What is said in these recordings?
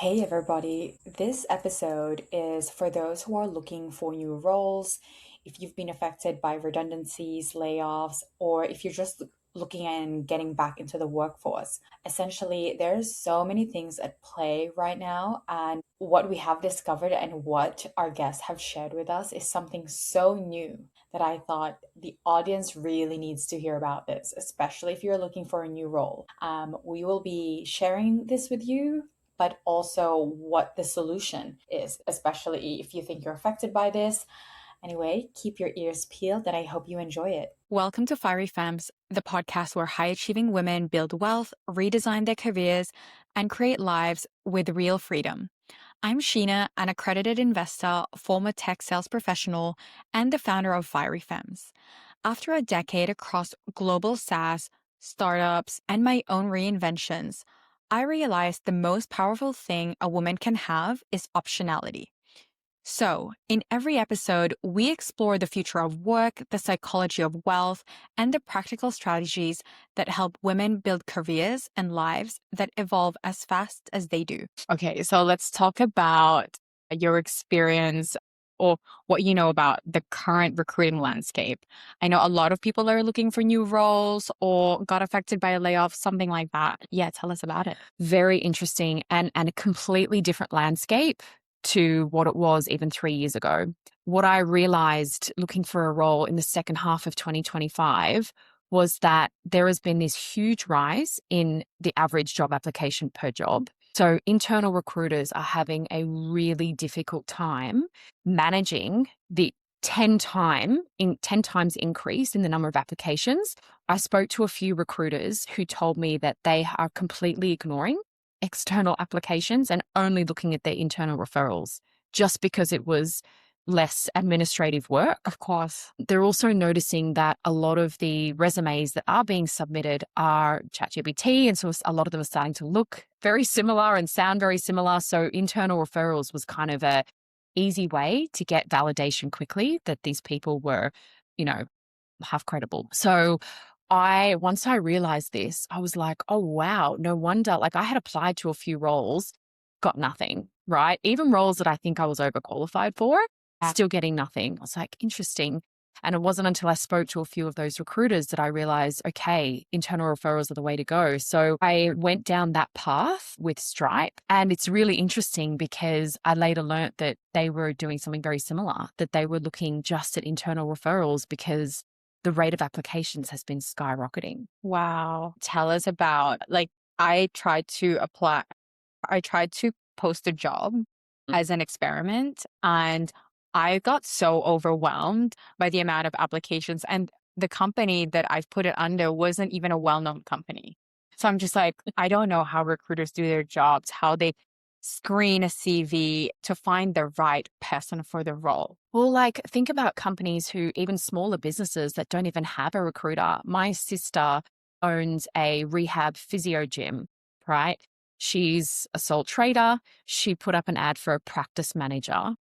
Hey everybody, this episode is for those who are looking for new roles, if you've been affected by redundancies, layoffs, or if you're just looking and getting back into the workforce. Essentially, there's so many things at play right now, and what we have discovered and what our guests have shared with us is something so new that I thought the audience really needs to hear about this, especially if you're looking for a new role. We will be sharing this with you, but also what the solution is, especially if you think you're affected by this. Anyway, keep your ears peeled and I hope you enjoy it. Welcome to Fiery Femmes, the podcast where high achieving women build wealth, redesign their careers, and create lives with real freedom. I'm Sheena, an accredited investor, former tech sales professional, and the founder of Fiery Femmes. After a decade across global SaaS, startups, and my own reinventions, I realized the most powerful thing a woman can have is optionality. So, in every episode, we explore the future of work, the psychology of wealth, and the practical strategies that help women build careers and lives that evolve as fast as they do. Okay, so let's talk about your experience or what you know about the current recruiting landscape. I know a lot of people are looking for new roles or got affected by a layoff, something like that. Yeah, tell us about it. Very interesting and a completely different landscape to what it was even 3 years ago. What I realized looking for a role in the second half of 2025 was that there has been this huge rise in the average job application per job. So internal recruiters are having a really difficult time managing the 10 times increase in the number of applications. I spoke to a few recruiters who told me that they are completely ignoring external applications and only looking at their internal referrals just because it was less administrative work. Of course. They're also noticing that a lot of the resumes that are being submitted are ChatGPT, and so a lot of them are starting to look very similar and sound very similar. So internal referrals was kind of a easy way to get validation quickly that these people were, half credible. So once I realized this, I was like, oh, wow, no wonder. Like I had applied to a few roles, got nothing, right? Even roles that I think I was overqualified for, still getting nothing. I was like, interesting. And it wasn't until I spoke to a few of those recruiters that I realized, okay, internal referrals are the way to go. So I went down that path with Stripe. And it's really interesting because I later learned that they were doing something very similar, that they were looking just at internal referrals because the rate of applications has been skyrocketing. Wow. Tell us about, I tried to post a job as an experiment, and I got so overwhelmed by the amount of applications, and the company that I've put it under wasn't even a well-known company. So I'm just like, I don't know how recruiters do their jobs, how they screen a CV to find the right person for the role. Well, think about companies even smaller businesses that don't even have a recruiter. My sister owns a rehab physio gym, right? She's a sole trader. She put up an ad for a practice manager,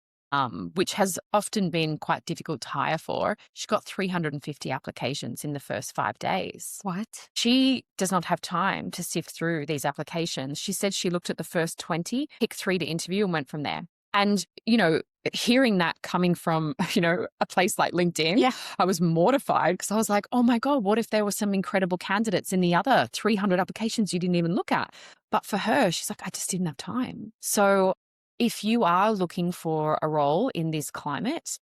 which has often been quite difficult to hire for. She got 350 applications in the first 5 days. What? She does not have time to sift through these applications. She said she looked at the first 20, picked 3 to interview and went from there. And, hearing that coming from, a place like LinkedIn, I was mortified because I was like, oh my God, what if there were some incredible candidates in the other 300 applications you didn't even look at? But for her, she's like, I just didn't have time. So if you are looking for a role in this climate,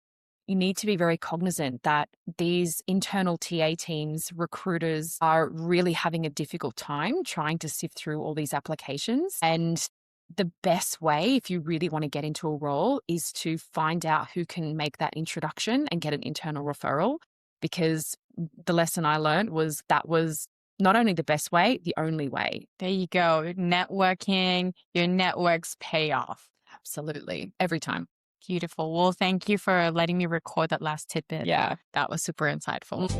you need to be very cognizant that these internal TA teams, recruiters are really having a difficult time trying to sift through all these applications. And the best way, if you really want to get into a role, is to find out who can make that introduction and get an internal referral. Because the lesson I learned was that was not only the best way, the only way. There you go. Networking, your networks pay off. Absolutely. Every time. Beautiful. Well, thank you for letting me record that last tidbit. Yeah, that was super insightful.